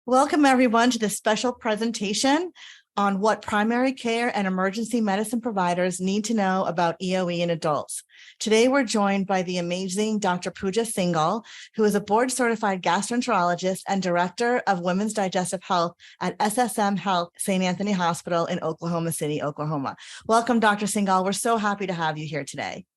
Welcome, everyone, to this special presentation on what primary care and emergency medicine providers need to know about EOE in adults. Today, we're joined by the amazing Dr. Pooja Singhal, who is a board-certified gastroenterologist and director of women's digestive health at SSM Health St. Anthony Hospital in Oklahoma City, Oklahoma. Welcome, Dr. Singhal. We're so happy to have you here today.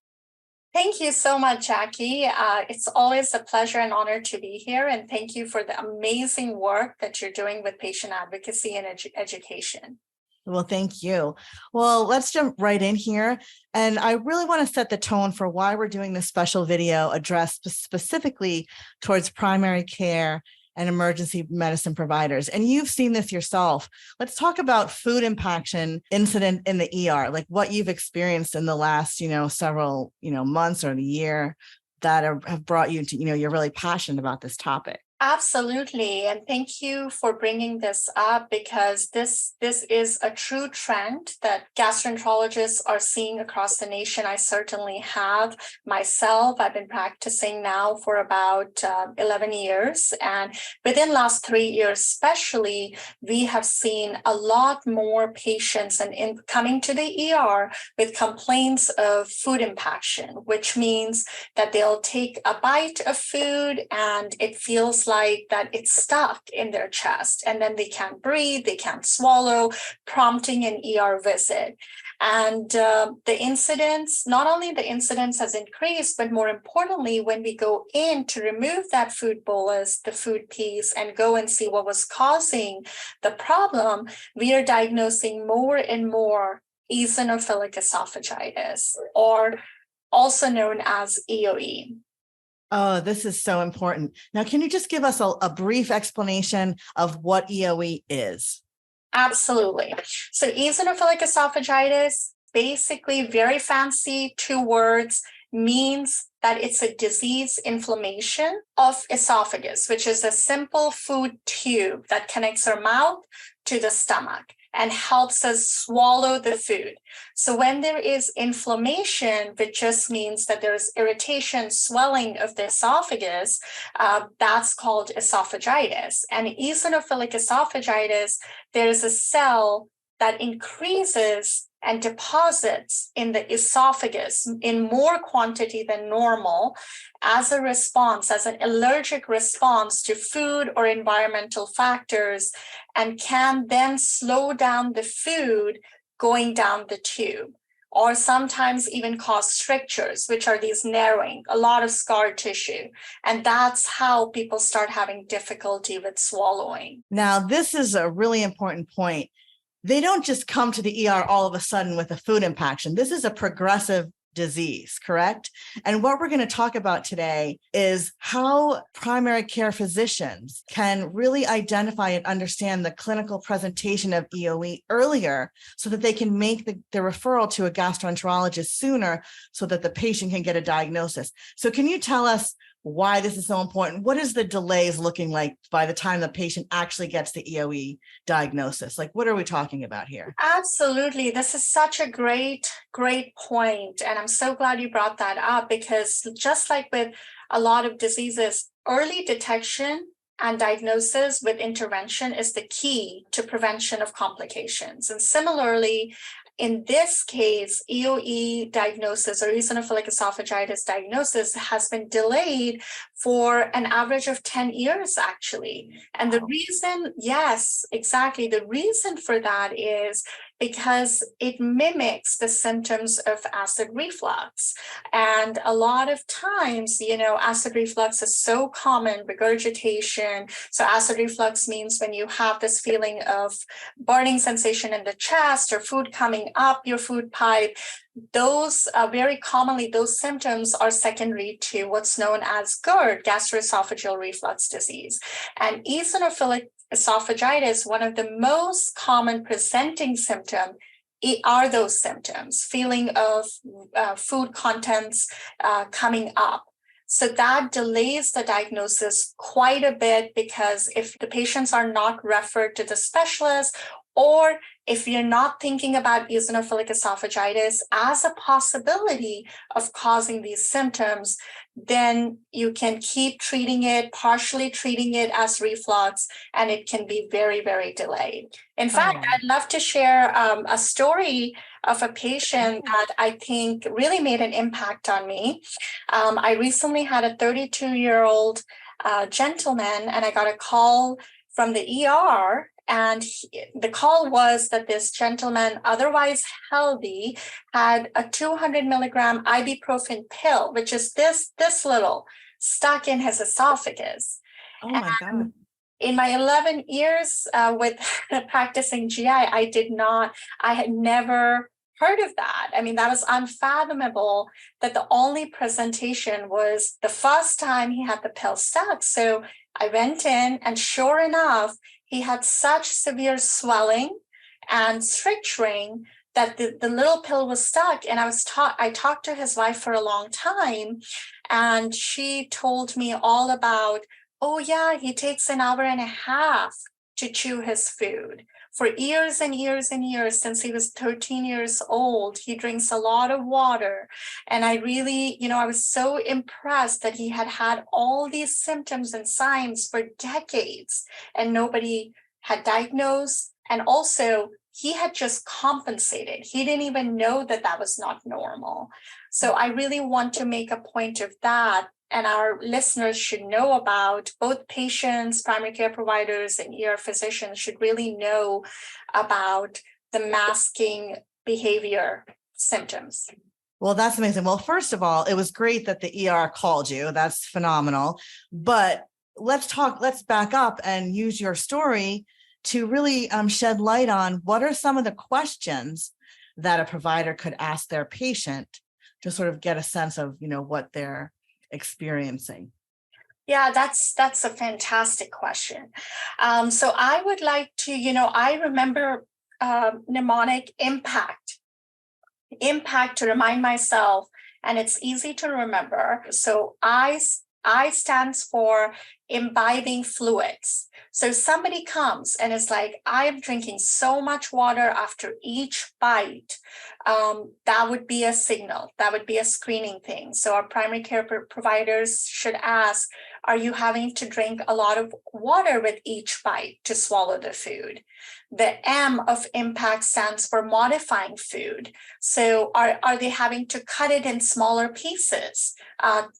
Thank you so much, Jackie. It's always a pleasure and honor to be here. And thank you for the amazing work that you're doing with patient advocacy and education. Well, thank you. Well, let's jump right in here. And I really want to set the tone for why we're doing this special video addressed specifically towards primary care and emergency medicine providers. And you've seen this yourself. Let's talk about food impaction incident in the ER, like what you've experienced in the last, several, months or the year that have brought you to, you're really passionate about this topic. Absolutely. And thank you for bringing this up because this is a true trend that gastroenterologists are seeing across the nation. I certainly have myself. I've been practicing now for about 11 years. And within last 3 years, especially, we have seen a lot more patients and coming to the ER with complaints of food impaction, which means that they'll take a bite of food and it feels like that it's stuck in their chest, and then they can't breathe, they can't swallow, prompting an ER visit. And the incidence, not only the incidence has increased, but more importantly, when we go in to remove that food bolus, the food piece, and go and see what was causing the problem, we are diagnosing more and more eosinophilic esophagitis, or also known as EOE. Oh, this is so important. Now, can you just give us a brief explanation of what EOE is? Absolutely. So eosinophilic esophagitis, basically very fancy 2 words, means that it's a disease inflammation of esophagus, which is a simple food tube that connects our mouth to the stomach and helps us swallow the food. So when there is inflammation, which just means that there's irritation, swelling of the esophagus, that's called esophagitis. And eosinophilic esophagitis, there's a cell that increases and deposits in the esophagus in more quantity than normal as a response, as an allergic response to food or environmental factors, and can then slow down the food going down the tube, or sometimes even cause strictures, which are these narrowing, a lot of scar tissue. And that's how people start having difficulty with swallowing. Now, this is a really important point. They don't just come to the ER all of a sudden with a food impaction. This is a progressive disease, correct? And what we're going to talk about today is how primary care physicians can really identify and understand the clinical presentation of EOE earlier so that they can make the referral to a gastroenterologist sooner so that the patient can get a diagnosis. So can you tell us why this is so important? What is the delays looking like by the time the patient actually gets the EOE diagnosis? Like, what are we talking about here? Absolutely. This is such a great point. And I'm so glad you brought that up, because just like with a lot of diseases, early detection and diagnosis with intervention is the key to prevention of complications. And similarly, in this case, EOE diagnosis or eosinophilic esophagitis diagnosis has been delayed for an average of 10 years, actually. And the reason, yes, exactly. The reason for that is because it mimics the symptoms of acid reflux. And a lot of times, acid reflux is so common, regurgitation. So acid reflux means when you have this feeling of burning sensation in the chest or food coming up your food pipe, those very commonly, those symptoms are secondary to what's known as GERD, gastroesophageal reflux disease. And eosinophilic esophagitis, one of the most common presenting symptoms are those symptoms, feeling of food contents coming up. So that delays the diagnosis quite a bit, because if the patients are not referred to the specialist Or if you're not thinking about eosinophilic esophagitis as a possibility of causing these symptoms, then you can keep treating it, partially treating it as reflux, and it can be very, very delayed. In fact, I'd love to share a story of a patient that I think really made an impact on me. I recently had a 32-year-old gentleman, and I got a call from the ER. And the call was that this gentleman, otherwise healthy, had a 200 milligram ibuprofen pill, which is this little, stuck in his esophagus. Oh my God. In my 11 years with practicing GI, I had never heard of that. I mean, that was unfathomable that the only presentation was the first time he had the pill stuck. So I went in, and sure enough, he had such severe swelling and stricturing that the little pill was stuck. And I talked to his wife for a long time, and she told me all about, oh yeah, he takes an hour and a half to chew his food. For years and years and years, since he was 13 years old, he drinks a lot of water. And I really, I was so impressed that he had had all these symptoms and signs for decades, and nobody had diagnosed. And also, he had just compensated. He didn't even know that that was not normal. So I really want to make a point of that. And our listeners should know about, both patients, primary care providers, and ER physicians should really know about the masking behavior symptoms. Well, that's amazing. Well, first of all, it was great that the ER called you. That's phenomenal. But let's back up and use your story to really shed light on what are some of the questions that a provider could ask their patient to sort of get a sense of, what they're experiencing. Yeah, that's a fantastic question. So I would like to, I remember mnemonic impact to remind myself, and it's easy to remember. So I stands for imbibing fluids. So somebody comes and is like, I'm drinking so much water after each bite. That would be a signal. That would be a screening thing. So our primary care providers should ask, are you having to drink a lot of water with each bite to swallow the food? The M of impact stands for modifying food. So are they having to cut it in smaller pieces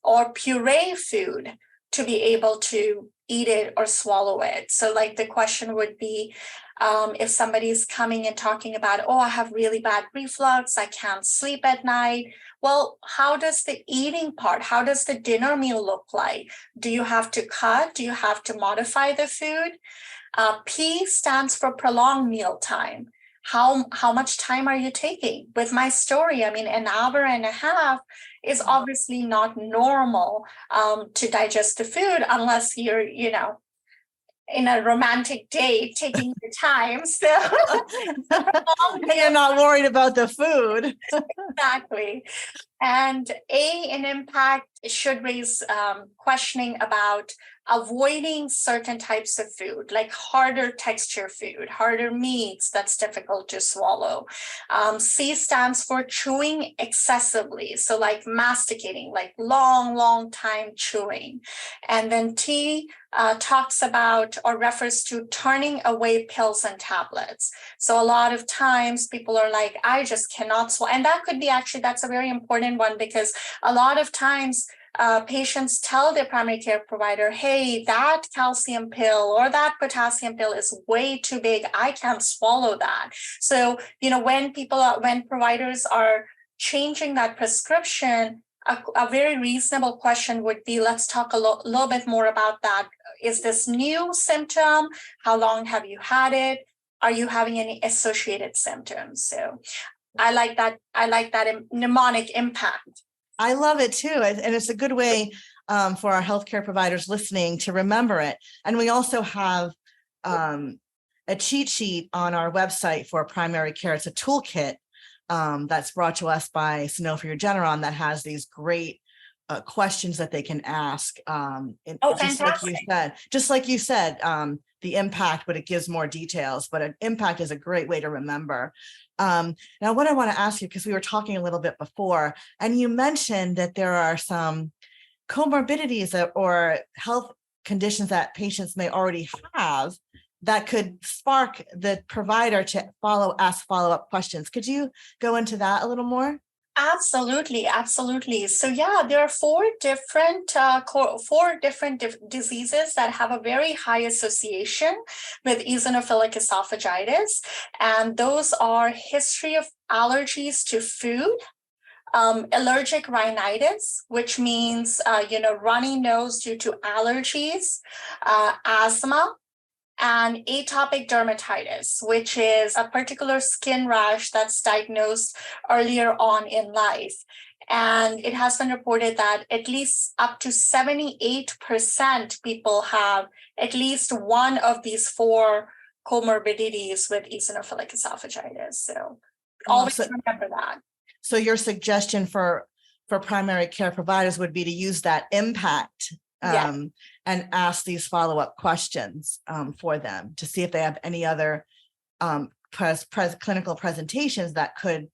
or puree food to be able to eat it or swallow it? So like the question would be, if somebody's coming and talking about, oh, I have really bad reflux, I can't sleep at night. Well, how does the eating part, how does the dinner meal look like? Do you have to cut? Do you have to modify the food? P stands for prolonged meal time. How much time are you taking? With my story, I mean, an hour and a half is obviously not normal to digest the food unless you're, in a romantic date, taking your time. So you're not worried about the food. Exactly. And A in impact should raise questioning about avoiding certain types of food, like harder texture food, harder meats that's difficult to swallow. C stands for chewing excessively. So like masticating, like long time chewing. And then T talks about or refers to turning away pills and tablets. So a lot of times people are like, I just cannot swallow. And that could be that's a very important one, because a lot of times patients tell their primary care provider, hey, that calcium pill or that potassium pill is way too big. I can't swallow that. So, when providers are changing that prescription, a very reasonable question would be, let's talk a little bit more about that. Is this new symptom? How long have you had it? Are you having any associated symptoms? So I like that mnemonic impact. I love it too. And it's a good way for our healthcare providers listening to remember it. And we also have a cheat sheet on our website for primary care. It's a toolkit that's brought to us by Sanofi Regeneron that has these great questions that they can ask. Oh, Just like you fantastic. said, the impact, but it gives more details. But an impact is a great way to remember. Now, what I want to ask you, because we were talking a little bit before, and you mentioned that there are some comorbidities or health conditions that patients may already have that could spark the provider to ask follow-up questions. Could you go into that a little more? Absolutely, absolutely. So yeah, there are four different diseases that have a very high association with eosinophilic esophagitis, and those are history of allergies to food, allergic rhinitis, which means runny nose due to allergies, asthma, and atopic dermatitis, which is a particular skin rash that's diagnosed earlier on in life. And it has been reported that at least up to 78% people have at least one of these four comorbidities with eosinophilic esophagitis. So always remember that. So your suggestion for primary care providers would be to use that impact and ask these follow-up questions for them to see if they have any other clinical presentations that could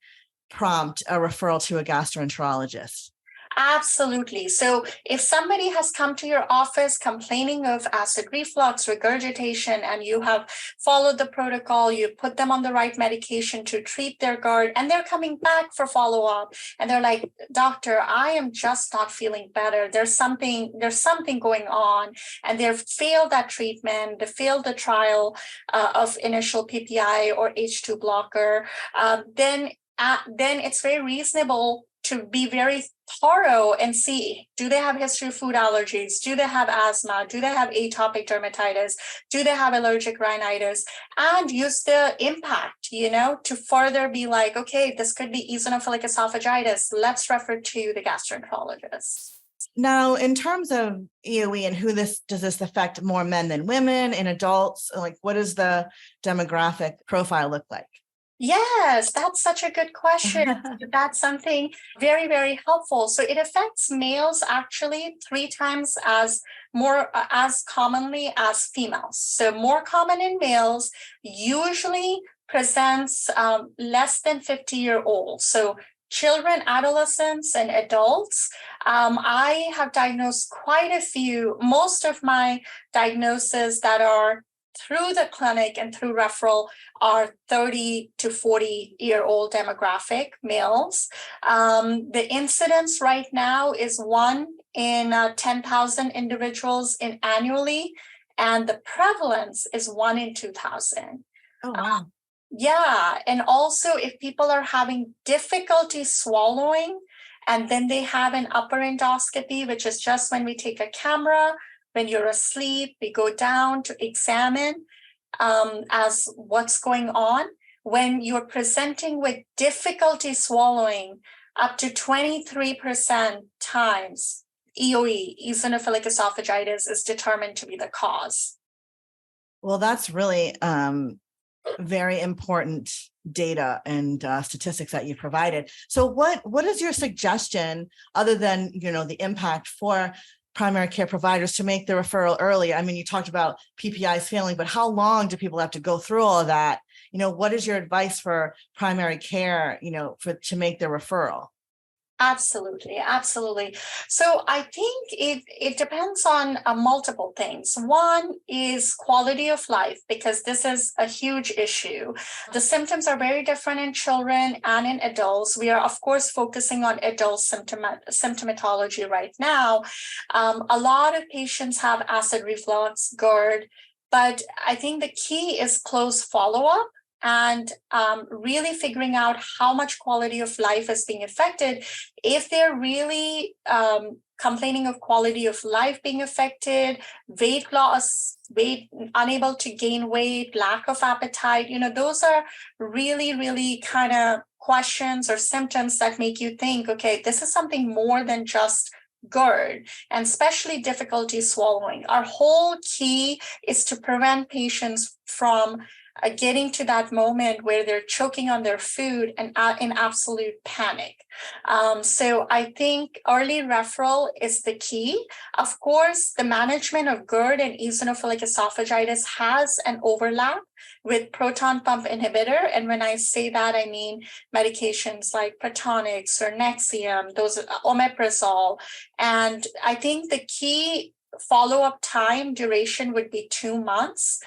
prompt a referral to a gastroenterologist. Absolutely. So if somebody has come to your office complaining of acid reflux, regurgitation, and you have followed the protocol, you put them on the right medication to treat their GERD, and they're coming back for follow-up, and they're like, doctor, I am just not feeling better. There's something going on, and they've failed that treatment, they failed the trial of initial PPI or H2 blocker, then it's very reasonable to be very thorough and see, do they have history of food allergies? Do they have asthma? Do they have atopic dermatitis? Do they have allergic rhinitis? And use the impact, to further be like, okay, this could be eosinophilic esophagitis. Let's refer to the gastroenterologist. Now, in terms of EOE and does this affect more men than women in adults? Like, what does the demographic profile look like? Yes, that's such a good question. That's something very, very helpful. So it affects males actually 3 times as commonly as females. So more common in males, usually presents less than 50-year-olds. So children, adolescents, and adults. I have diagnosed quite a few. Most of my diagnoses that are through the clinic and through referral are 30 to 40-year-old demographic males. The incidence right now is 1 in 10,000 individuals annually, and the prevalence is 1 in 2,000. Oh, wow. Yeah, and also if people are having difficulty swallowing, and then they have an upper endoscopy, which is just when we take a camera, when you're asleep, we go down to examine as what's going on. When you're presenting with difficulty swallowing, up to 23% times EOE, eosinophilic esophagitis, is determined to be the cause. Well, that's really very important data and statistics that you provided. So what is your suggestion, other than the impact for primary care providers, to make the referral early? I mean, you talked about PPIs failing, but how long do people have to go through all of that? What is your advice for primary care, to make the referral? Absolutely, absolutely. So I think it depends on multiple things. One is quality of life, because this is a huge issue. The symptoms are very different in children and in adults. We are, of course, focusing on adult symptomatology right now. A lot of patients have acid reflux, GERD, but I think the key is close follow-up and really figuring out how much quality of life is being affected. If they're really complaining of quality of life being affected, weight loss, unable to gain weight, lack of appetite, those are really, really kind of questions or symptoms that make you think, okay, this is something more than just GERD, and especially difficulty swallowing. Our whole key is to prevent patients from getting to that moment where they're choking on their food and in absolute panic. So I think early referral is the key. Of course, the management of GERD and eosinophilic esophagitis has an overlap with proton pump inhibitor. And when I say that, I mean medications like Protonix or Nexium, those omeprazole. And I think the key follow-up time duration would be 2 months.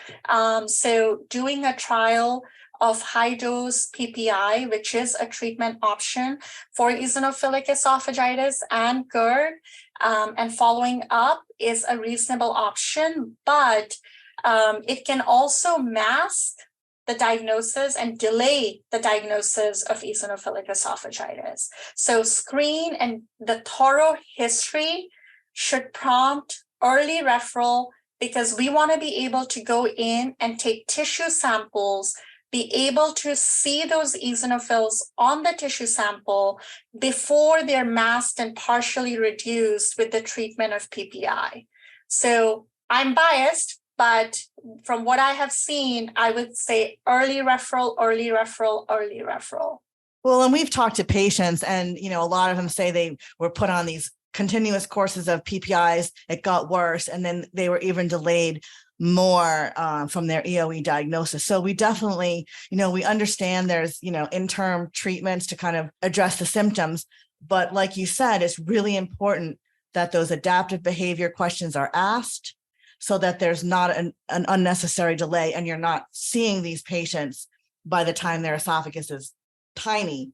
So doing a trial of high-dose PPI, which is a treatment option for eosinophilic esophagitis and GERD, and following up is a reasonable option, but it can also mask the diagnosis and delay the diagnosis of eosinophilic esophagitis. So screen and the thorough history should prompt early referral, because we want to be able to go in and take tissue samples, be able to see those eosinophils on the tissue sample before they're masked and partially reduced with the treatment of PPI. So I'm biased, but from what I have seen, I would say early referral, early referral, early referral. Well, and we've talked to patients, and a lot of them say they were put on these continuous courses of PPIs. It got worse, and then they were even delayed more from their EOE diagnosis. So we definitely, we understand there's, interim treatments to kind of address the symptoms. But like you said, it's really important that those adaptive behavior questions are asked so that there's not an unnecessary delay, and you're not seeing these patients by the time their esophagus is tiny.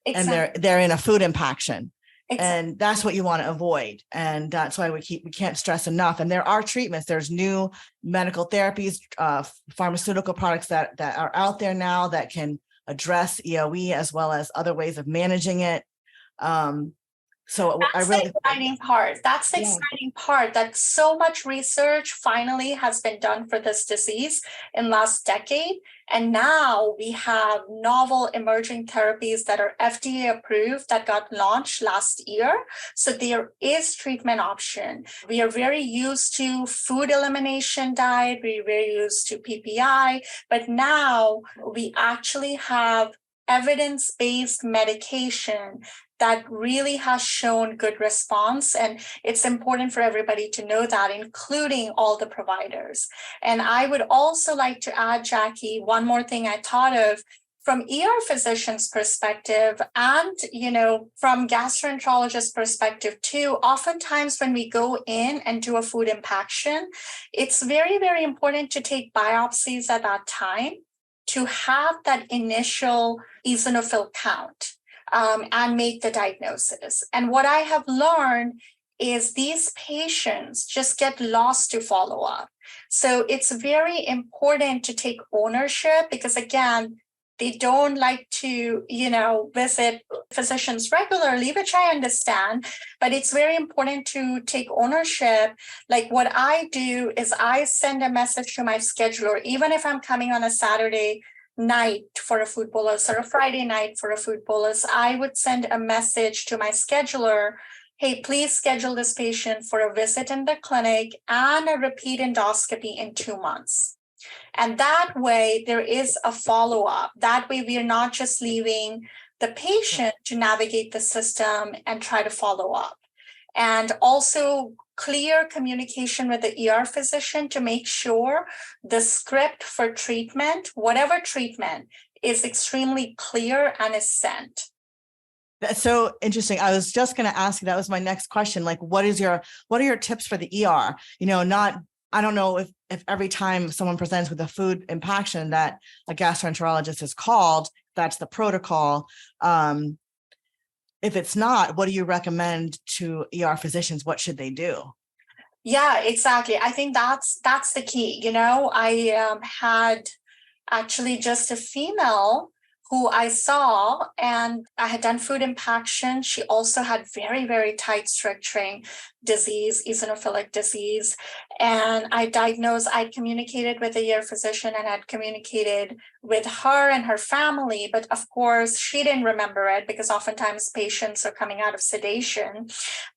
Exactly. And they're in a food impaction. Exactly. And that's what you want to avoid. And that's why we can't stress enough. And there are treatments, there's new medical therapies, pharmaceutical products that are out there now that can address EOE as well as other ways of managing it. So that's the exciting part. That's the exciting part, that so much research finally has been done for this disease in last decade. And now we have novel emerging therapies that are FDA approved that got launched last year. So there is treatment option. We are very used to food elimination diet. We're very used to PPI, but now we actually have evidence-based medication that really has shown good response. And it's important for everybody to know that, including all the providers. And I would also like to add, Jackie, one more thing I thought of from ER physician's perspective and, from gastroenterologist perspective too. Oftentimes when we go in and do a food impaction, it's very, very important to take biopsies at that time to have that initial eosinophil count. And make the diagnosis. And what I have learned is these patients just get lost to follow up. So it's very important to take ownership, because again, they don't like to, visit physicians regularly, which I understand, but it's very important to take ownership. Like what I do is I send a message to my scheduler, even if I'm coming on a Saturday night for a food bolus or a Friday night for a food bolus, I would send a message to my scheduler, hey, please schedule this patient for a visit in the clinic and a repeat endoscopy in 2 months. And that way there is a follow-up. That way we are not just leaving the patient to navigate the system and try to follow up. And also clear communication with the ER physician to make sure the script for treatment, whatever treatment, is extremely clear and is sent. That's so interesting. I was just going to ask you, that was my next question. Like, what are your tips for the ER? I don't know if every time someone presents with a food impaction that a gastroenterologist is called, that's the protocol. If it's not, what do you recommend to ER physicians? What should they do? Yeah, exactly. I think that's the key. I had actually just a female who I saw, and I had done food impaction. She also had very, very tight stricturing disease, eosinophilic disease. And I communicated with a ER physician and had communicated with her and her family. But of course, she didn't remember it, because oftentimes patients are coming out of sedation.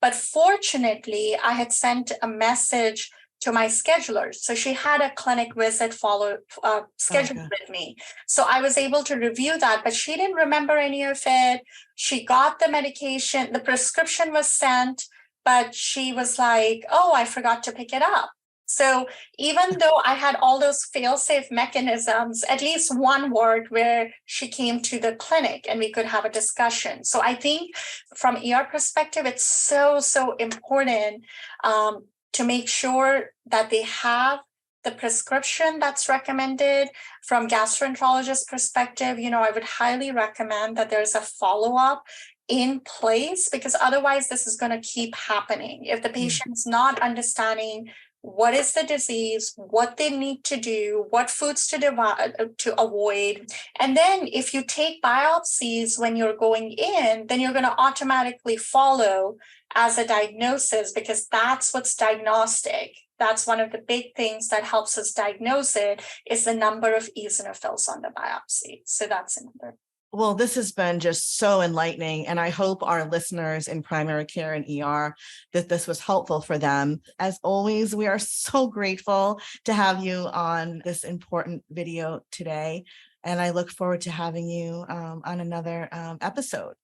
But fortunately, I had sent a message to my scheduler. So she had a clinic visit scheduled with me. So I was able to review that, but she didn't remember any of it. She got the medication, the prescription was sent, but she was like, oh, I forgot to pick it up. So even though I had all those fail-safe mechanisms, at least one worked where she came to the clinic and we could have a discussion. So I think from ER perspective, it's so important to make sure that they have the prescription that's recommended. From gastroenterologist perspective, I would highly recommend that there's a follow-up in place, because otherwise this is going to keep happening. If the patient's not understanding what is the disease, what they need to do, what foods to avoid. And then if you take biopsies when you're going in, then you're going to automatically follow as a diagnosis, because that's what's diagnostic. That's one of the big things that helps us diagnose it, is the number of eosinophils on the biopsy. So that's another. Well, this has been just so enlightening, and I hope our listeners in primary care and ER that this was helpful for them. As always, we are so grateful to have you on this important video today, and I look forward to having you on another episode.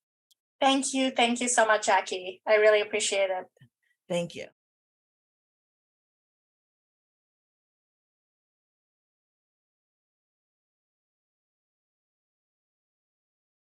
Thank you. Thank you so much, Jackie. I really appreciate it. Thank you.